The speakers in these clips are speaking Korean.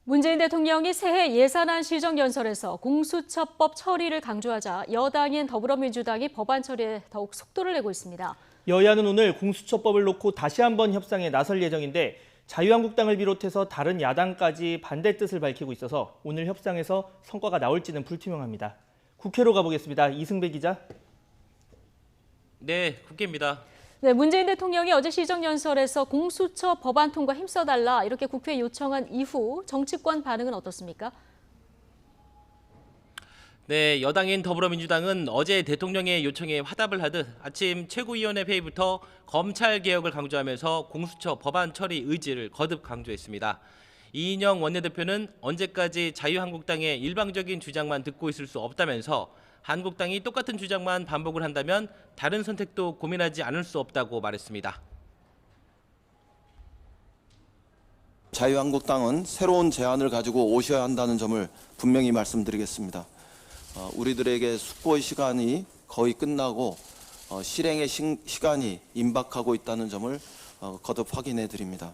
문재인 대통령이 새해 예산안 시정연설에서 공수처법 처리를 강조하자 여당인 더불어민주당이 법안 처리에 더욱 속도를 내고 있습니다. 여야는 오늘 공수처법을 놓고 다시 한번 협상에 나설 예정인데 자유한국당을 비롯해서 다른 야당까지 반대 뜻을 밝히고 있어서 오늘 협상에서 성과가 나올지는 불투명합니다. 국회로 가보겠습니다. 이승배 기자. 네, 국회입니다. 네, 문재인 대통령이 어제 시정연설에서 공수처 법안 통과 힘써달라 이렇게 국회에 요청한 이후 정치권 반응은 어떻습니까? 네, 여당인 더불어민주당은 어제 대통령의 요청에 화답을 하듯 아침 최고위원회 회의부터 검찰 개혁을 강조하면서 공수처 법안 처리 의지를 거듭 강조했습니다. 이인영 원내대표는 언제까지 자유한국당의 일방적인 주장만 듣고 있을 수 없다면서 한국당이 똑같은 주장만 반복을 한다면 다른 선택도 고민하지 않을 수 없다고 말했습니다. 자유한국당은 새로운 제안을 가지고 오셔야 한다는 점을 분명히 말씀드리겠습니다. 우리들에게 숙고의 시간이 거의 끝나고 실행의 시간이 임박하고 있다는 점을 거듭 확인해 드립니다.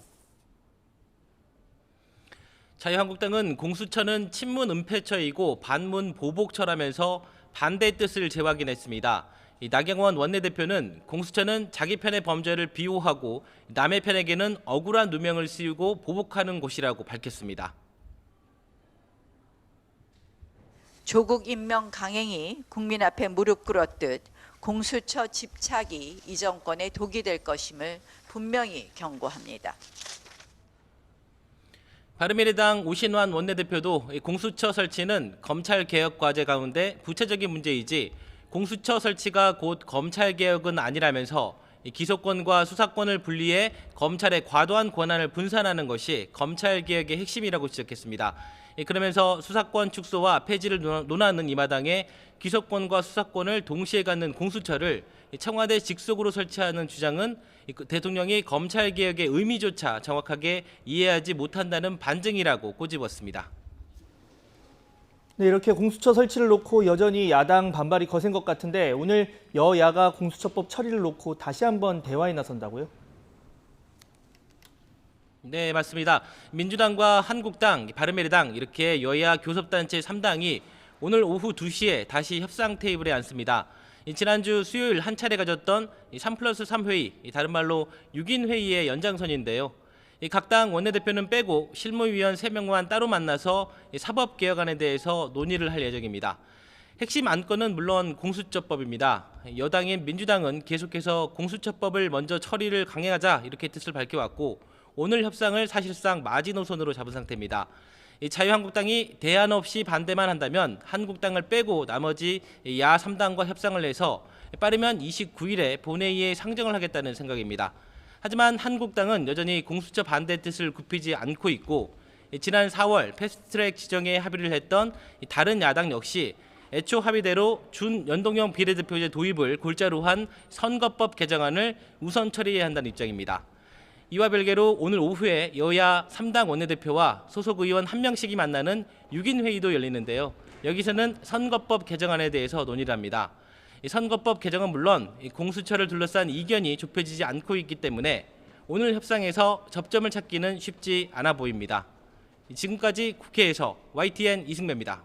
자유한국당은 공수처는 친문 은폐처이고 반문 보복처라면서 반대 뜻을 재확인했습니다. 나경원 원내대표는 공수처는 자기 편의 범죄를 비호하고 남의 편에게는 억울한 누명을 씌우고 보복하는 곳이라고 밝혔습니다. 조국 임명 강행이 국민 앞에 무릎 꿇었듯 공수처 집착이 이 정권의 독이 될 것임을 분명히 경고합니다. 바른미래당 오신환 원내대표도 공수처 설치는 검찰 개혁 과제 가운데 구체적인 문제이지 공수처 설치가 곧 검찰 개혁은 아니라면서 기소권과 수사권을 분리해 검찰의 과도한 권한을 분산하는 것이 검찰 개혁의 핵심이라고 지적했습니다. 그러면서 수사권 축소와 폐지를 논하는 이 마당에 기소권과 수사권을 동시에 갖는 공수처를 청와대 직속으로 설치하는 주장은 대통령이 검찰개혁의 의미조차 정확하게 이해하지 못한다는 반증이라고 꼬집었습니다. 네, 이렇게 공수처 설치를 놓고 여전히 야당 반발이 거센 것 같은데 오늘 여야가 공수처법 처리를 놓고 다시 한번 대화에 나선다고요? 네, 맞습니다. 민주당과 한국당, 바른미래당 이렇게 여야 교섭단체 3당이 오늘 오후 2시에 다시 협상 테이블에 앉습니다. 지난주 수요일 한 차례 가졌던 3+3 회의, 다른 말로 6인 회의의 연장선인데요. 각 당 원내대표는 빼고 실무위원 3명만 따로 만나서 사법개혁안에 대해서 논의를 할 예정입니다. 핵심 안건은 물론 공수처법입니다. 여당인 민주당은 계속해서 공수처법을 먼저 처리를 강행하자 이렇게 뜻을 밝혀왔고 오늘 협상을 사실상 마지노선으로 잡은 상태입니다. 자유한국당이 대안 없이 반대만 한다면 한국당을 빼고 나머지 야 3당과 협상을 해서 빠르면 29일에 본회의에 상정을 하겠다는 생각입니다. 하지만 한국당은 여전히 공수처 반대 뜻을 굽히지 않고 있고 지난 4월 패스트트랙 지정에 합의를 했던 다른 야당 역시 애초 합의대로 준연동형 비례대표제 도입을 골자로 한 선거법 개정안을 우선 처리해야 한다는 입장입니다. 이와 별개로 오늘 오후에 여야 3당 원내대표와 소속 의원 1명씩이 만나는 6인 회의도 열리는데요. 여기서는 선거법 개정안에 대해서 논의를 합니다. 이 선거법 개정은 물론 공수처를 둘러싼 이견이 좁혀지지 않고 있기 때문에 오늘 협상에서 접점을 찾기는 쉽지 않아 보입니다. 지금까지 국회에서 YTN 이승배입니다.